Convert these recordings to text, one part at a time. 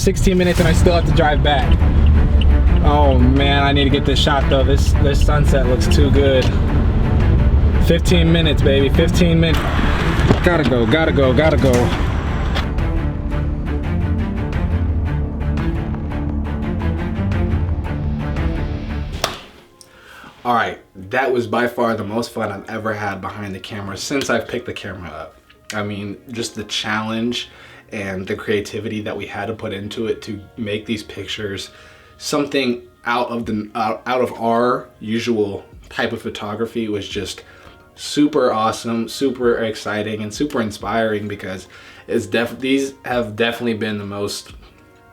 16 minutes and I still have to drive back. Oh man, I need to get this shot though. This sunset looks too good. 15 minutes, baby, 15 minutes. Gotta go, gotta go, gotta go. All right, that was by far the most fun I've ever had behind the camera since I've picked the camera up. I mean, just the challenge and the creativity that we had to put into it to make these pictures something out of our usual type of photography was just super awesome, super exciting, and super inspiring, because these have definitely been the most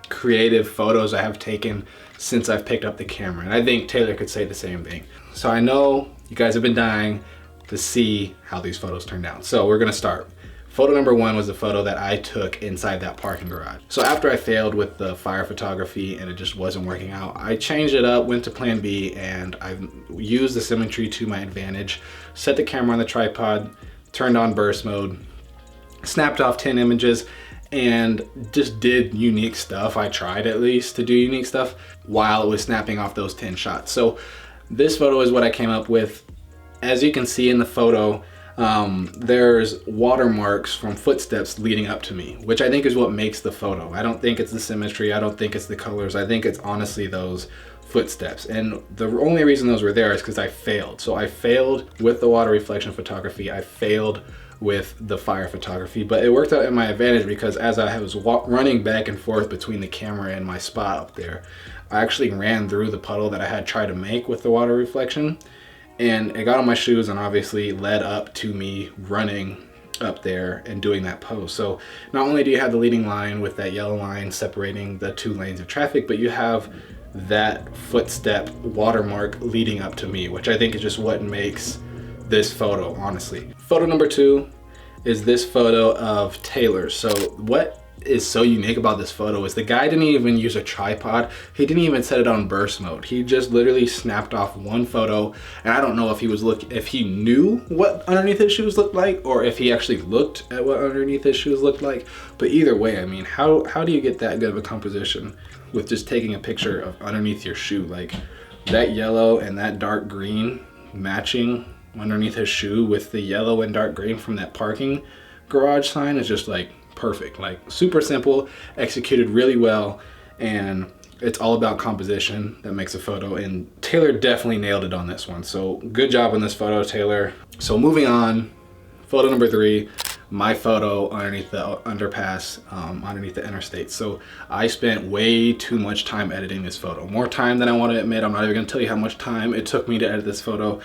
creative photos I have taken since I've picked up the camera. And I think Taylor could say the same thing. So I know you guys have been dying to see how these photos turned out. So we're gonna start. Photo number one was the photo that I took inside that parking garage. So after I failed with the fire photography and it just wasn't working out, I changed it up, went to plan B, and I used the symmetry to my advantage, set the camera on the tripod, turned on burst mode, snapped off 10 images, and just did unique stuff. I tried at least to do unique stuff while it was snapping off those 10 shots. So this photo is what I came up with. As you can see in the photo, there's watermarks from footsteps leading up to me, which I think is what makes the photo. I don't think it's the symmetry, I don't think it's the colors, I think it's honestly those footsteps. And the only reason those were there is because I failed. So I failed with the water reflection photography, I failed with the fire photography, but it worked out in my advantage because as I was running back and forth between the camera and my spot up there, I actually ran through the puddle that I had tried to make with the water reflection, and it got on my shoes and obviously led up to me running up there and doing that pose. So not only do you have the leading line with that yellow line separating the two lanes of traffic, but you have that footstep watermark leading up to me, which I think is just what makes this photo, honestly. Photo number two is this photo of Taylor. So what is so unique about this photo is the guy didn't even use a tripod. He didn't even set it on burst mode. He just literally snapped off one photo, and I don't know if he knew what underneath his shoes looked like, or if he actually looked at what underneath his shoes looked like. But either way, I mean, how do you get that good of a composition with just taking a picture of underneath your shoe? Like that yellow and that dark green matching underneath his shoe with the yellow and dark green from that parking garage sign is just like perfect. Like super simple, executed really well, and it's all about composition that makes a photo, and Taylor definitely nailed it on this one. So good job on this photo, Taylor. So moving on, photo number three, my photo underneath the underpass, underneath the interstate. So I spent way too much time editing this photo, more time than I want to admit. I'm not even gonna tell you how much time it took me to edit this photo.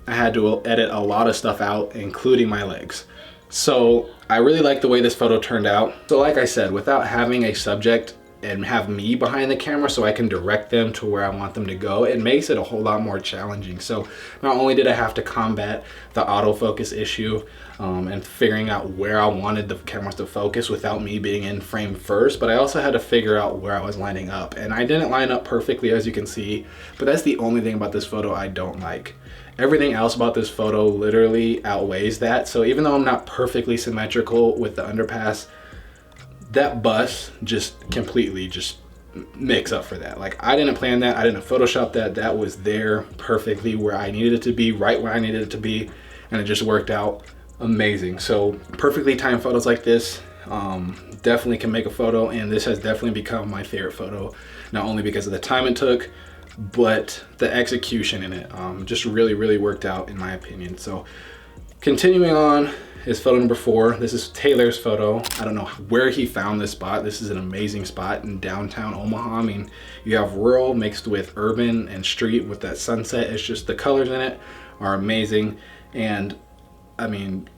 I had to edit a lot of stuff out, including my legs. So I really like the way this photo turned out. So like I said, without having a subject and have me behind the camera so I can direct them to where I want them to go, it makes it a whole lot more challenging. So not only did I have to combat the autofocus issue and figuring out where I wanted the cameras to focus without me being in frame first, but I also had to figure out where I was lining up. And I didn't line up perfectly, as you can see, but that's the only thing about this photo I don't like. Everything else about this photo literally outweighs that. So even though I'm not perfectly symmetrical with the underpass, that bus just completely just makes up for that. Like I didn't plan that, I didn't Photoshop that. That was there perfectly where I needed it to be, right where I needed it to be, and it just worked out amazing. So perfectly timed photos like this definitely can make a photo, and this has definitely become my favorite photo, not only because of the time it took, but the execution in it just really worked out in my opinion. So continuing on is photo number four. This is Taylor's photo. I don't know where he found this spot. This is an amazing spot in downtown Omaha. I mean, you have rural mixed with urban and street with that sunset. It's just the colors in it are amazing. And I mean,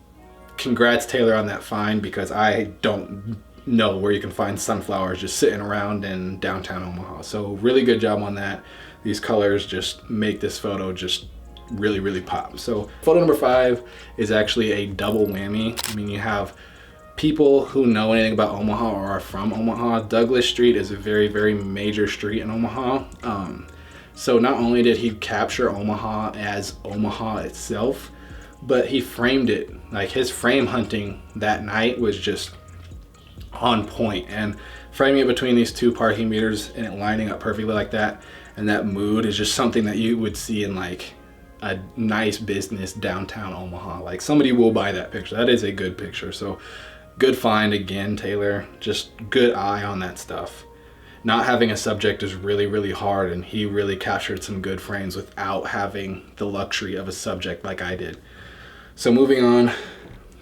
congrats Taylor on that find, because I don't know where you can find sunflowers just sitting around in downtown Omaha. So really good job on that. These colors just make this photo just really pop. So photo number five is actually a double whammy. I mean, you have people who know anything about Omaha or are from Omaha. Douglas Street is a very major street in Omaha. So not only did he capture Omaha as Omaha itself, but he framed it. Like his frame hunting that night was just on point, and framing it between these two parking meters and it lining up perfectly like that, and that mood is just something that you would see in like a nice business downtown Omaha. Like somebody will buy that picture. That is a good picture. So good find again, Taylor. Just good eye on that stuff. Not having a subject is really, really hard, and he really captured some good frames without having the luxury of a subject like I did. So moving on,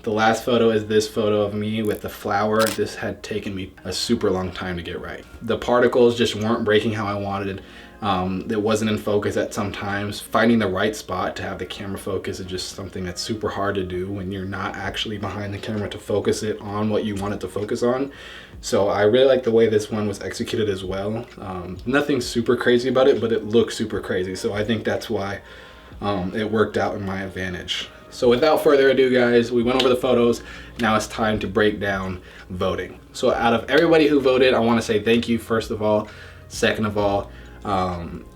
the last photo is this photo of me with the flower. This had taken me a super long time to get right. The particles just weren't breaking how I wanted. It wasn't in focus at some times. Finding the right spot to have the camera focus is just something that's super hard to do when you're not actually behind the camera to focus it on what you want it to focus on. So I really like the way this one was executed as well. Nothing super crazy about it, but it looks super crazy. So I think that's why it worked out in my advantage. So without further ado, guys, we went over the photos. Now it's time to break down voting. So out of everybody who voted, I want to say thank you, first of all. Second of all,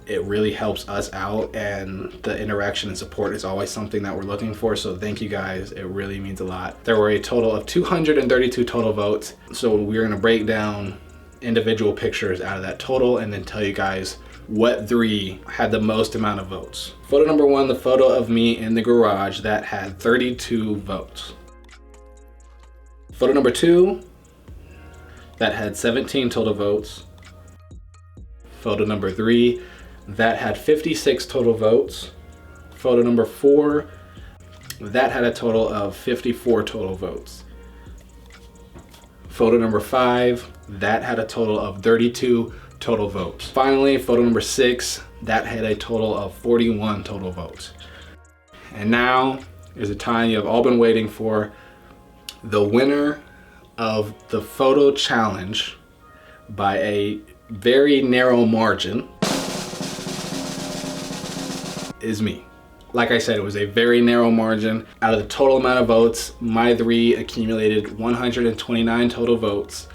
it really helps us out, and the interaction and support is always something that we're looking for. So thank you guys. It really means a lot. There were a total of 232 total votes. So we're going to break down individual pictures out of that total and then tell you guys what three had the most amount of votes. Photo number one, the photo of me in the garage, that had 32 votes. Photo number two, that had 17 total votes. Photo number three, that had 56 total votes. Photo number four, that had a total of 54 total votes. Photo number five, that had a total of 32 total votes. Finally, photo number six, that had a total of 41 total votes. And now is the time you have all been waiting for. The winner of the photo challenge by a very narrow margin is me. Like I said, it was a very narrow margin. Out of the total amount of votes, my three accumulated 129 total votes.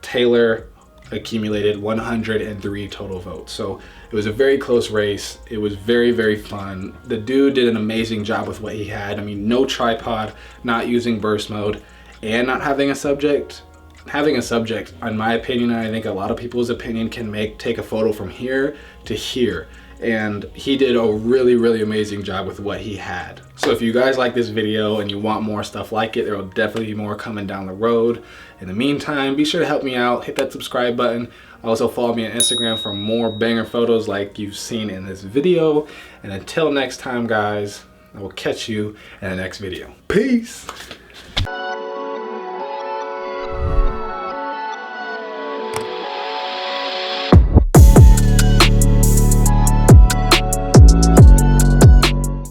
Taylor accumulated 103 total votes. So it was a very close race. It was very, very fun. The dude did an amazing job with what he had. I mean, no tripod, not using burst mode, and not having a subject. Having a subject, in my opinion, and I think a lot of people's opinion, can take a photo from here to here. And he did a really, really amazing job with what he had. So if you guys like this video and you want more stuff like it, there will definitely be more coming down the road. In the meantime, be sure to help me out, hit that subscribe button. Also follow me on Instagram for more banger photos like you've seen in this video. And until next time, guys, I will catch you in the next video. Peace.